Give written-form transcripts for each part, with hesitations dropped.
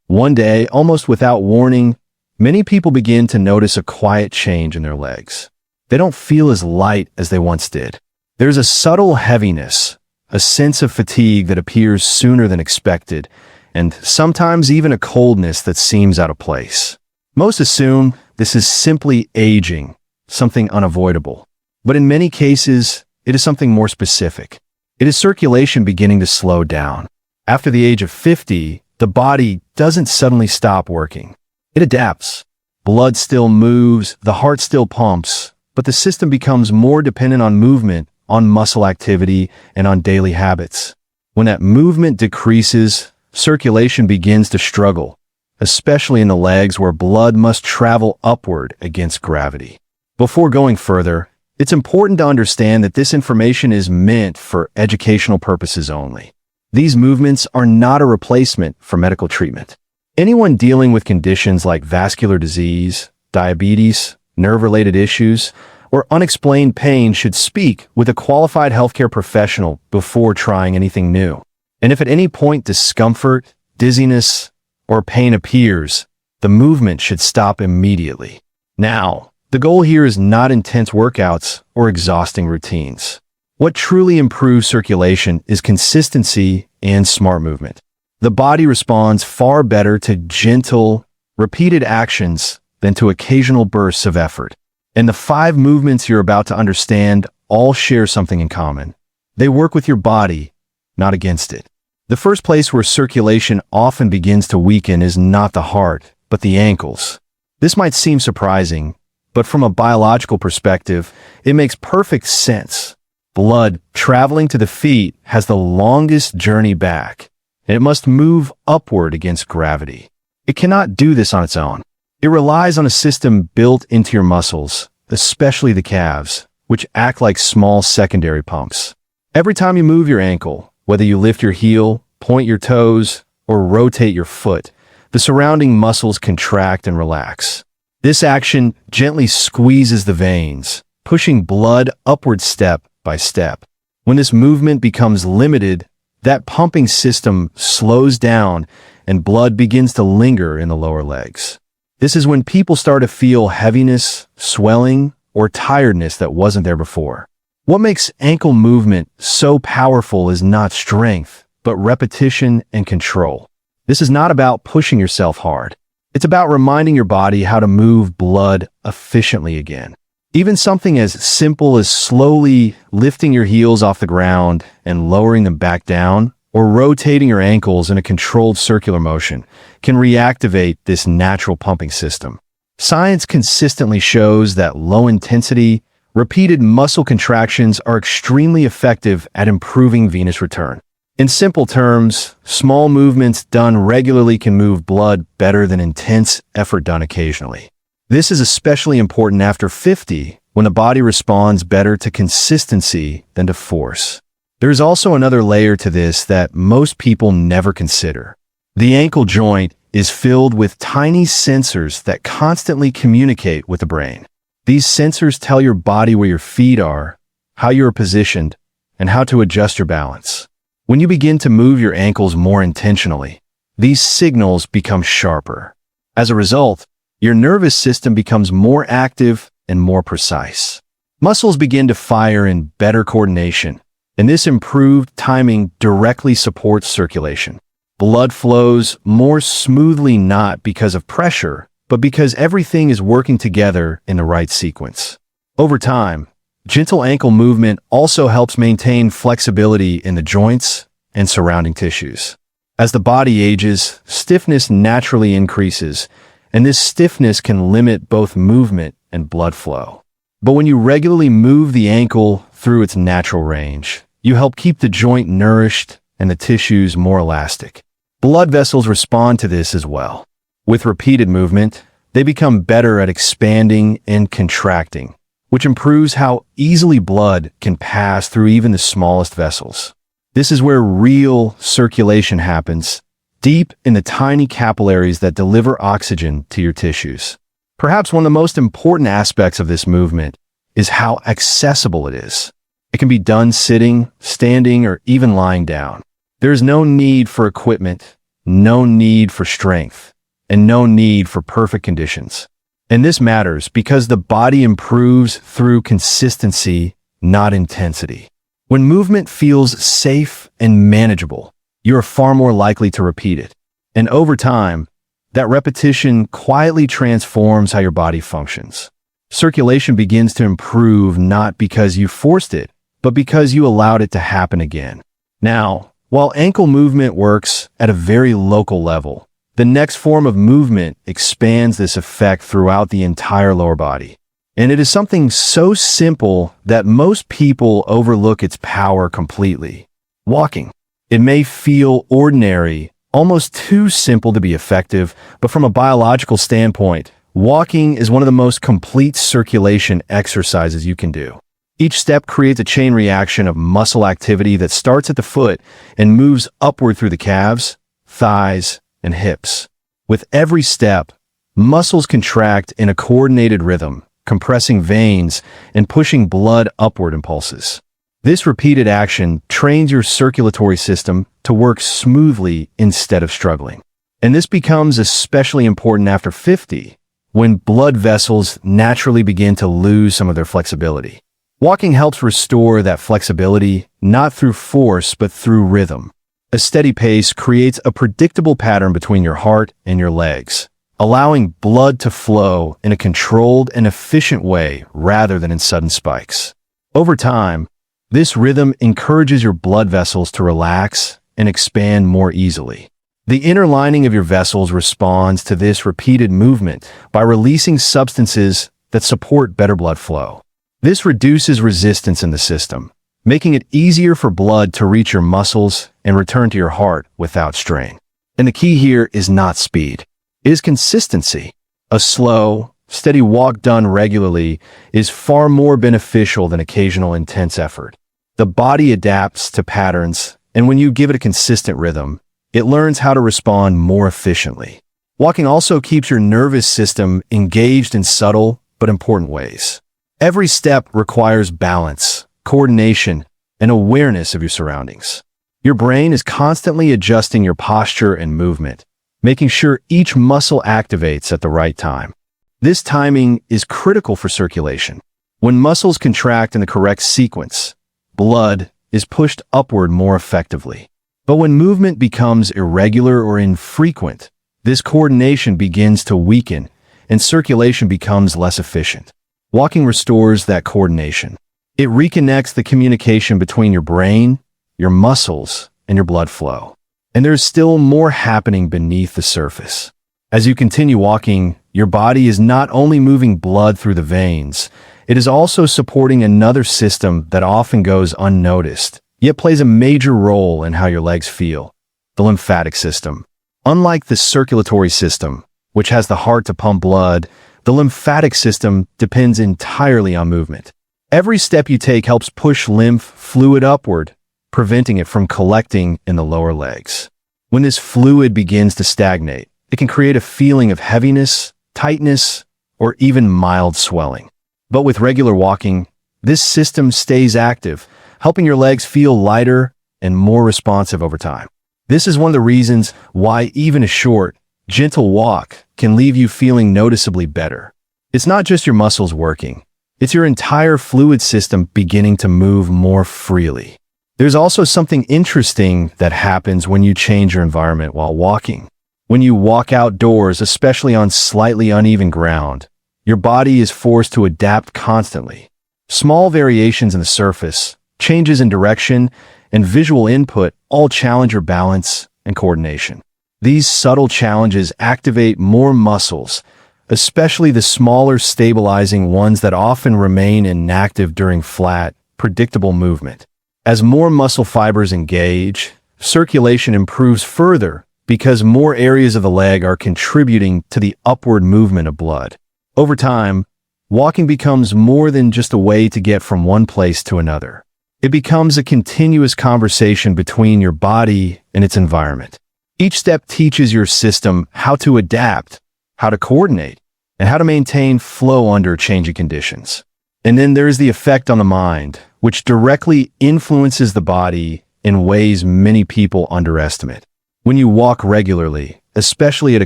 One day, almost without warning, many people begin to notice a quiet change in their legs. They don't feel as light as they once did. There's a subtle heaviness, a sense of fatigue that appears sooner than expected, and sometimes even a coldness that seems out of place. Most assume this is simply aging, something unavoidable. But in many cases, it is something more specific. It is circulation beginning to slow down. After the age of 50, the body doesn't suddenly stop working. It adapts. Blood still moves, the heart still pumps, but the system becomes more dependent on movement, on muscle activity, and on daily habits. When that movement decreases, circulation begins to struggle, especially in the legs where blood must travel upward against gravity. Before going further, it's important to understand that this information is meant for educational purposes only. These movements are not a replacement for medical treatment. Anyone dealing with conditions like vascular disease, diabetes, nerve-related issues, or unexplained pain should speak with a qualified healthcare professional before trying anything new. And if at any point discomfort, dizziness, or pain appears, the movement should stop immediately. Now, the goal here is not intense workouts or exhausting routines. What truly improves circulation is consistency and smart movement. The body responds far better to gentle, repeated actions than to occasional bursts of effort. And the 5 movements you're about to understand all share something in common. They work with your body, not against it. The first place where circulation often begins to weaken is not the heart, but the ankles. This might seem surprising, but from a biological perspective, it makes perfect sense. Blood traveling to the feet has the longest journey back, and it must move upward against gravity. It cannot do this on its own. It relies on a system built into your muscles, especially the calves, which act like small secondary pumps. Every time you move your ankle, whether you lift your heel, point your toes, or rotate your foot, the surrounding muscles contract and relax. This action gently squeezes the veins, pushing blood upward step by step. When this movement becomes limited, that pumping system slows down and blood begins to linger in the lower legs. This is when people start to feel heaviness, swelling, or tiredness that wasn't there before. What makes ankle movement so powerful is not strength, but repetition and control. This is not about pushing yourself hard. It's about reminding your body how to move blood efficiently again. Even something as simple as slowly lifting your heels off the ground and lowering them back down, or rotating your ankles in a controlled circular motion, can reactivate this natural pumping system. Science consistently shows that low-intensity, repeated muscle contractions are extremely effective at improving venous return. In simple terms, small movements done regularly can move blood better than intense effort done occasionally. This is especially important after 50, when the body responds better to consistency than to force. There's also another layer to this that most people never consider. The ankle joint is filled with tiny sensors that constantly communicate with the brain. These sensors tell your body where your feet are, how you are positioned, and how to adjust your balance. When you begin to move your ankles more intentionally, these signals become sharper. As a result, your nervous system becomes more active and more precise. Muscles begin to fire in better coordination, and this improved timing directly supports circulation. Blood flows more smoothly not because of pressure, but because everything is working together in the right sequence. Over time, gentle ankle movement also helps maintain flexibility in the joints and surrounding tissues. As the body ages, stiffness naturally increases, and this stiffness can limit both movement and blood flow. But when you regularly move the ankle through its natural range, you help keep the joint nourished and the tissues more elastic. Blood vessels respond to this as well. With repeated movement, they become better at expanding and contracting, which improves how easily blood can pass through even the smallest vessels. This is where real circulation happens, deep in the tiny capillaries that deliver oxygen to your tissues. Perhaps one of the most important aspects of this movement is how accessible it is. It can be done sitting, standing, or even lying down. There is no need for equipment, no need for strength, and no need for perfect conditions. And this matters because the body improves through consistency, not intensity. When movement feels safe and manageable, you are far more likely to repeat it. And over time, that repetition quietly transforms how your body functions. Circulation begins to improve not because you forced it, but because you allowed it to happen again. Now, while ankle movement works at a very local level, the next form of movement expands this effect throughout the entire lower body. And it is something so simple that most people overlook its power completely. Walking. It may feel ordinary, almost too simple to be effective, but from a biological standpoint, walking is one of the most complete circulation exercises you can do. Each step creates a chain reaction of muscle activity that starts at the foot and moves upward through the calves, thighs, and hips. With every step, muscles contract in a coordinated rhythm, compressing veins and pushing blood upward in pulses. This repeated action trains your circulatory system to work smoothly instead of struggling. And this becomes especially important after 50, when blood vessels naturally begin to lose some of their flexibility. Walking helps restore that flexibility, not through force, but through rhythm. A steady pace creates a predictable pattern between your heart and your legs, allowing blood to flow in a controlled and efficient way rather than in sudden spikes. Over time, this rhythm encourages your blood vessels to relax and expand more easily. The inner lining of your vessels responds to this repeated movement by releasing substances that support better blood flow. This reduces resistance in the system, making it easier for blood to reach your muscles and return to your heart without strain. And the key here is not speed. It is consistency. A slow, steady walk done regularly is far more beneficial than occasional intense effort. The body adapts to patterns, and when you give it a consistent rhythm, it learns how to respond more efficiently. Walking also keeps your nervous system engaged in subtle but important ways. Every step requires balance, coordination, and awareness of your surroundings. Your brain is constantly adjusting your posture and movement, making sure each muscle activates at the right time. This timing is critical for circulation. When muscles contract in the correct sequence, blood is pushed upward more effectively. But when movement becomes irregular or infrequent, this coordination begins to weaken and circulation becomes less efficient. Walking restores that coordination. It reconnects the communication between your brain, your muscles, and your blood flow. And there's still more happening beneath the surface. As you continue walking, your body is not only moving blood through the veins, it is also supporting another system that often goes unnoticed, yet plays a major role in how your legs feel: the lymphatic system. Unlike the circulatory system, which has the heart to pump blood, the lymphatic system depends entirely on movement. Every step you take helps push lymph fluid upward, preventing it from collecting in the lower legs. When this fluid begins to stagnate, it can create a feeling of heaviness, tightness, or even mild swelling. But with regular walking, this system stays active, helping your legs feel lighter and more responsive over time. This is one of the reasons why even a short, gentle walk can leave you feeling noticeably better. It's not just your muscles working, it's your entire fluid system beginning to move more freely. There's also something interesting that happens when you change your environment while walking. When you walk outdoors, especially on slightly uneven ground, your body is forced to adapt constantly. Small variations in the surface, changes in direction, and visual input all challenge your balance and coordination. These subtle challenges activate more muscles, especially the smaller stabilizing ones that often remain inactive during flat, predictable movement. As more muscle fibers engage, circulation improves further because more areas of the leg are contributing to the upward movement of blood. Over time, walking becomes more than just a way to get from one place to another. It becomes a continuous conversation between your body and its environment. Each step teaches your system how to adapt, how to coordinate, and how to maintain flow under changing conditions. And then there's the effect on the mind, which directly influences the body in ways many people underestimate. When you walk regularly, especially at a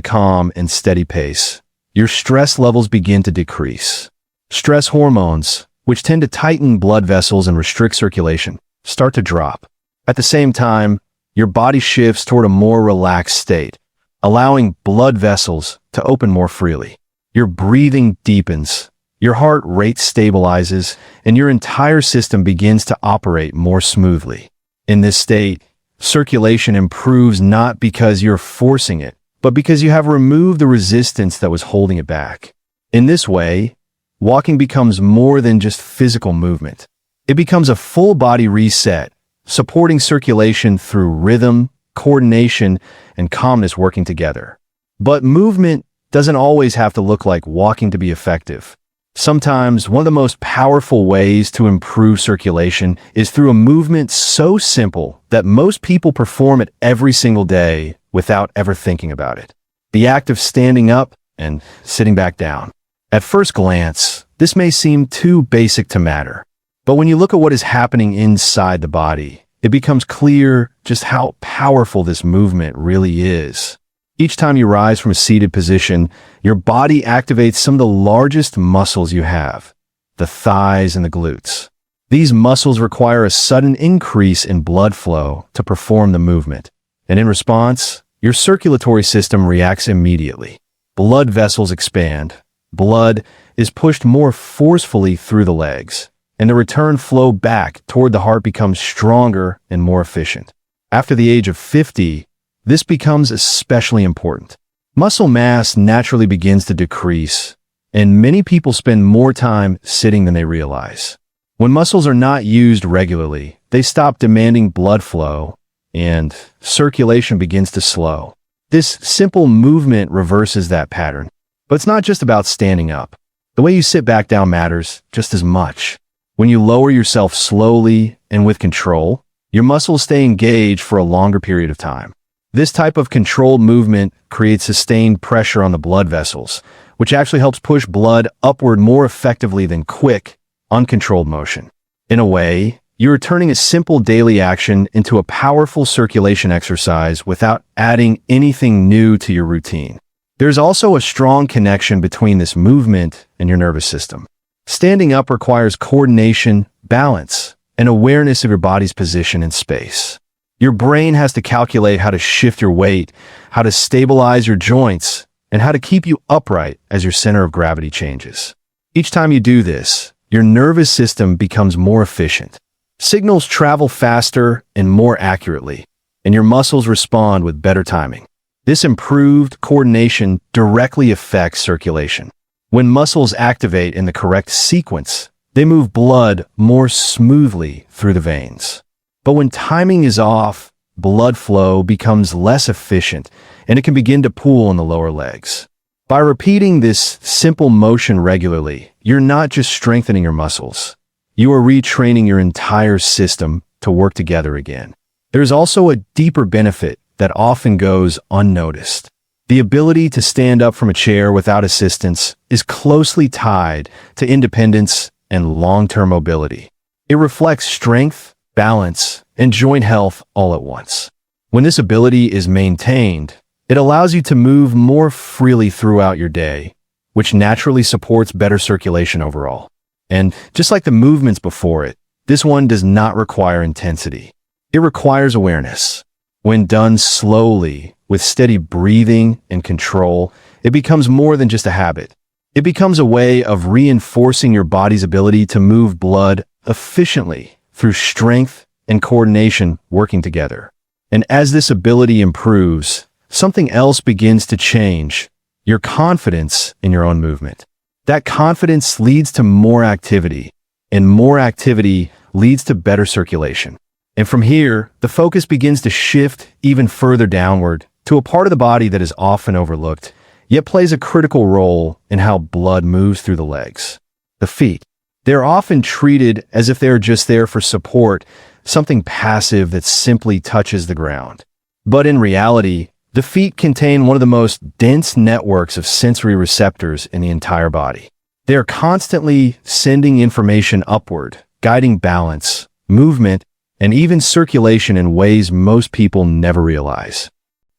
calm and steady pace, your stress levels begin to decrease. Stress hormones, which tend to tighten blood vessels and restrict circulation, start to drop. At the same time, your body shifts toward a more relaxed state, allowing blood vessels to open more freely. Your breathing deepens, your heart rate stabilizes, and your entire system begins to operate more smoothly. In this state, circulation improves not because you're forcing it, but because you have removed the resistance that was holding it back. In this way, walking becomes more than just physical movement. It becomes a full-body reset, supporting circulation through rhythm, coordination, and calmness working together. But movement doesn't always have to look like walking to be effective. Sometimes one of the most powerful ways to improve circulation is through a movement so simple that most people perform it every single day without ever thinking about it. The act of standing up and sitting back down. At first glance, this may seem too basic to matter. But when you look at what is happening inside the body, it becomes clear just how powerful this movement really is. Each time you rise from a seated position, your body activates some of the largest muscles you have, the thighs and the glutes. These muscles require a sudden increase in blood flow to perform the movement. And in response, your circulatory system reacts immediately. Blood vessels expand. Blood is pushed more forcefully through the legs, and the return flow back toward the heart becomes stronger and more efficient. After the age of 50, this becomes especially important. Muscle mass naturally begins to decrease, and many people spend more time sitting than they realize. When muscles are not used regularly, they stop demanding blood flow, and circulation begins to slow. This simple movement reverses that pattern. But it's not just about standing up. The way you sit back down matters just as much. When you lower yourself slowly and with control, your muscles stay engaged for a longer period of time. This type of controlled movement creates sustained pressure on the blood vessels, which actually helps push blood upward more effectively than quick, uncontrolled motion. In a way, you're turning a simple daily action into a powerful circulation exercise without adding anything new to your routine. There's also a strong connection between this movement and your nervous system. Standing up requires coordination, balance, and awareness of your body's position in space. Your brain has to calculate how to shift your weight, how to stabilize your joints, and how to keep you upright as your center of gravity changes. Each time you do this, your nervous system becomes more efficient. Signals travel faster and more accurately, and your muscles respond with better timing. This improved coordination directly affects circulation. When muscles activate in the correct sequence, they move blood more smoothly through the veins. But when timing is off, blood flow becomes less efficient, and it can begin to pool in the lower legs. By repeating this simple motion regularly, you're not just strengthening your muscles. You are retraining your entire system to work together again. There's also a deeper benefit that often goes unnoticed. The ability to stand up from a chair without assistance is closely tied to independence and long-term mobility. It reflects strength, balance, and joint health all at once. When this ability is maintained, it allows you to move more freely throughout your day, which naturally supports better circulation overall. And just like the movements before it, this one does not require intensity. It requires awareness. When done slowly, with steady breathing and control, it becomes more than just a habit. It becomes a way of reinforcing your body's ability to move blood efficiently through strength and coordination working together. And as this ability improves, something else begins to change: your confidence in your own movement. That confidence leads to more activity, and more activity leads to better circulation. And from here, the focus begins to shift even further downward to a part of the body that is often overlooked, yet plays a critical role in how blood moves through the legs: the feet. They're often treated as if they're just there for support, something passive that simply touches the ground. But in reality, the feet contain one of the most dense networks of sensory receptors in the entire body. They are constantly sending information upward, guiding balance, movement, and even circulation in ways most people never realize.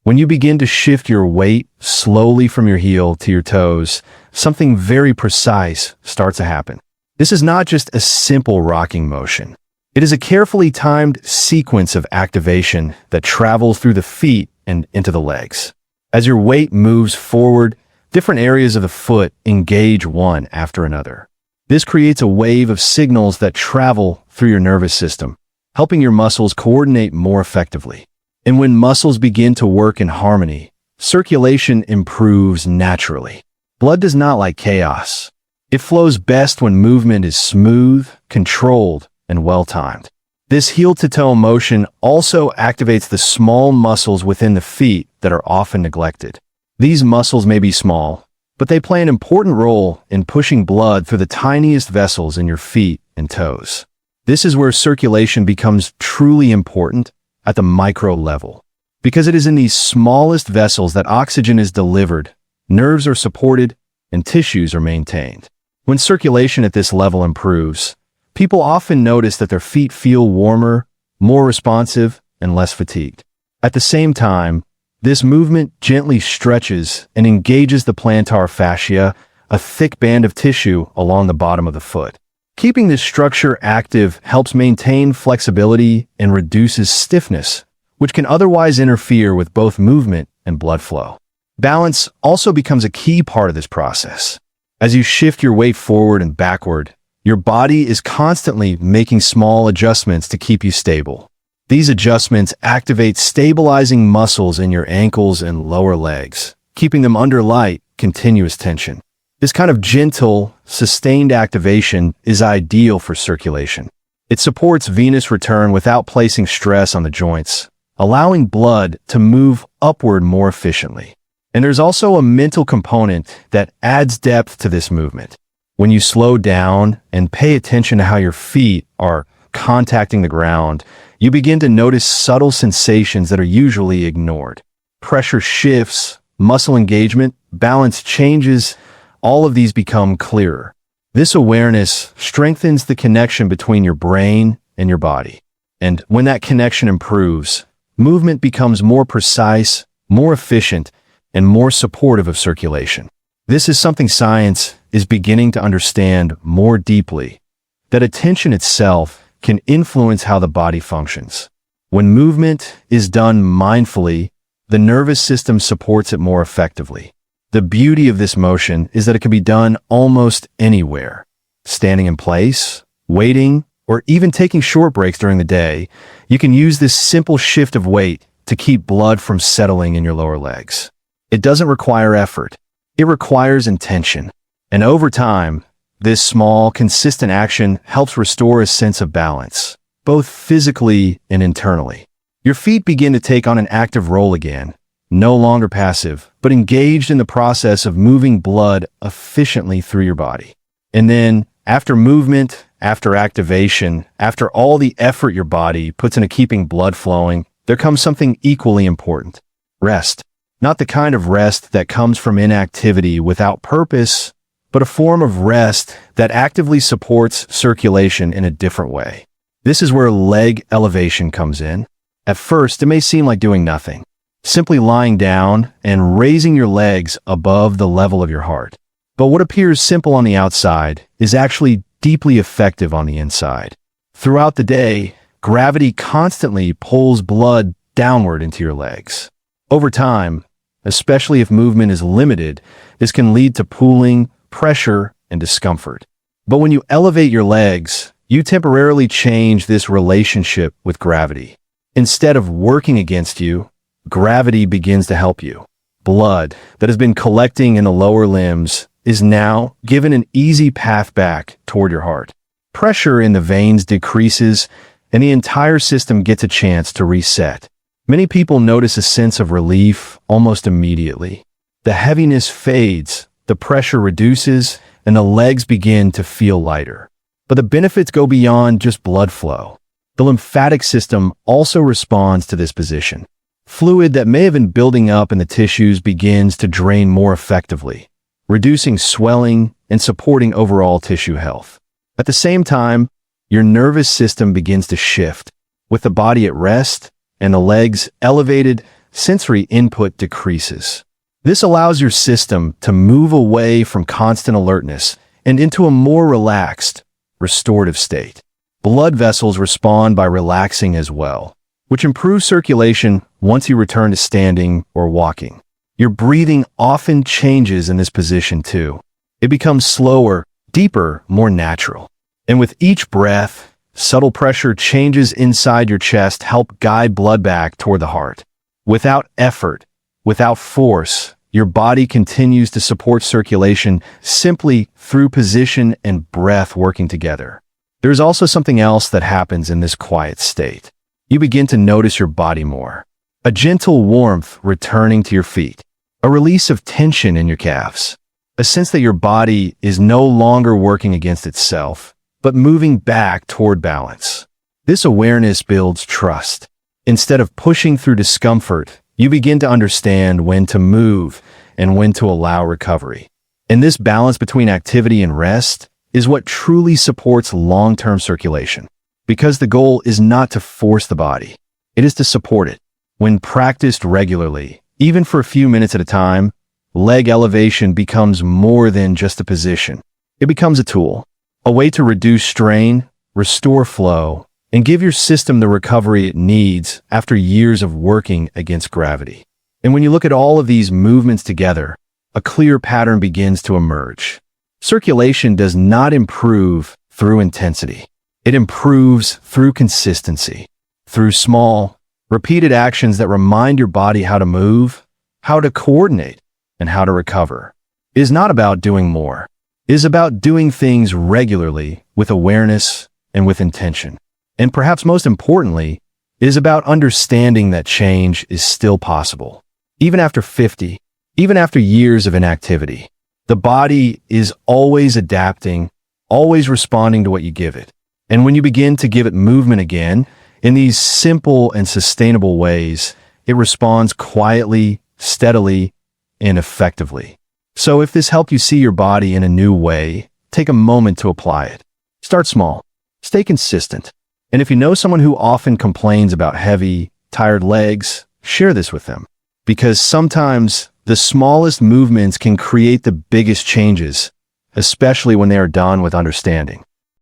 When you begin to shift your weight slowly from your heel to your toes, something very precise starts to happen. This is not just a simple rocking motion. It is a carefully timed sequence of activation that travels through the feet and into the legs. As your weight moves forward, different areas of the foot engage one after another. This creates a wave of signals that travel through your nervous system, helping your muscles coordinate more effectively. And when muscles begin to work in harmony, circulation improves naturally. Blood does not like chaos. It flows best when movement is smooth, controlled, and well-timed. This heel-to-toe motion also activates the small muscles within the feet that are often neglected. These muscles may be small, but they play an important role in pushing blood through the tiniest vessels in your feet and toes. This is where circulation becomes truly important at the micro level. Because it is in these smallest vessels that oxygen is delivered, nerves are supported, and tissues are maintained. When circulation at this level improves, people often notice that their feet feel warmer, more responsive, and less fatigued. At the same time, this movement gently stretches and engages the plantar fascia, a thick band of tissue along the bottom of the foot. Keeping this structure active helps maintain flexibility and reduces stiffness, which can otherwise interfere with both movement and blood flow. Balance also becomes a key part of this process. As you shift your weight forward and backward, your body is constantly making small adjustments to keep you stable. These adjustments activate stabilizing muscles in your ankles and lower legs, keeping them under light, continuous tension. This kind of gentle, sustained activation is ideal for circulation. It supports venous return without placing stress on the joints, allowing blood to move upward more efficiently. And there's also a mental component that adds depth to this movement. When you slow down and pay attention to how your feet are contacting the ground, you begin to notice subtle sensations that are usually ignored. Pressure shifts, muscle engagement, balance changes, all of these become clearer. This awareness strengthens the connection between your brain and your body. And when that connection improves, movement becomes more precise, more efficient, and more supportive of circulation. This is something science is beginning to understand more deeply, that attention itself can influence how the body functions. When movement is done mindfully, the nervous system supports it more effectively. The beauty of this motion is that it can be done almost anywhere. Standing in place, waiting, or even taking short breaks during the day, you can use this simple shift of weight to keep blood from settling in your lower legs. It doesn't require effort. It requires intention. And over time, this small, consistent action helps restore a sense of balance, both physically and internally. Your feet begin to take on an active role again, no longer passive, but engaged in the process of moving blood efficiently through your body. And then, after movement, after activation, after all the effort your body puts into keeping blood flowing, there comes something equally important: rest. Not the kind of rest that comes from inactivity without purpose, but a form of rest that actively supports circulation in a different way. This is where leg elevation comes in. At first, it may seem like doing nothing, simply lying down and raising your legs above the level of your heart. But what appears simple on the outside is actually deeply effective on the inside. Throughout the day, gravity constantly pulls blood downward into your legs. Over time, especially if movement is limited, this can lead to pooling, pressure, and discomfort. But when you elevate your legs, you temporarily change this relationship with gravity. Instead of working against you, gravity begins to help you. Blood that has been collecting in the lower limbs is now given an easy path back toward your heart. Pressure in the veins decreases, and the entire system gets a chance to reset. Many people notice a sense of relief almost immediately. The heaviness fades, the pressure reduces, and the legs begin to feel lighter. But the benefits go beyond just blood flow. The lymphatic system also responds to this position. Fluid that may have been building up in the tissues begins to drain more effectively, reducing swelling and supporting overall tissue health. At the same time, your nervous system begins to shift. With the body at rest and the legs elevated, sensory input decreases. This allows your system to move away from constant alertness and into a more relaxed, restorative state. Blood vessels respond by relaxing as well, which improves circulation once you return to standing or walking. Your breathing often changes in this position too. It becomes slower, deeper, more natural. And with each breath, subtle pressure changes inside your chest help guide blood back toward the heart. Without effort, without force, your body continues to support circulation simply through position and breath working together. There's also something else that happens in this quiet state. You begin to notice your body more. A gentle warmth returning to your feet. A release of tension in your calves. A sense that your body is no longer working against itself, but moving back toward balance. This awareness builds trust. Instead of pushing through discomfort, you begin to understand when to move and when to allow recovery. And this balance between activity and rest is what truly supports long-term circulation. Because the goal is not to force the body, it is to support it. When practiced regularly, even for a few minutes at a time, leg elevation becomes more than just a position. It becomes a tool, a way to reduce strain, restore flow, and give your system the recovery it needs after years of working against gravity. And when you look at all of these movements together, a clear pattern begins to emerge. Circulation does not improve through intensity. It improves through consistency, through small, repeated actions that remind your body how to move, how to coordinate, and how to recover. It is not about doing more. It is about doing things regularly with awareness and with intention. And perhaps most importantly, it is about understanding that change is still possible. Even after 50, even after years of inactivity, the body is always adapting, always responding to what you give it. And when you begin to give it movement again, in these simple and sustainable ways, it responds quietly, steadily, and effectively. So if this helped you see your body in a new way, take a moment to apply it. Start small. Stay consistent. And if you know someone who often complains about heavy, tired legs, share this with them. Because sometimes the smallest movements can create the biggest changes, especially when they are done with understanding.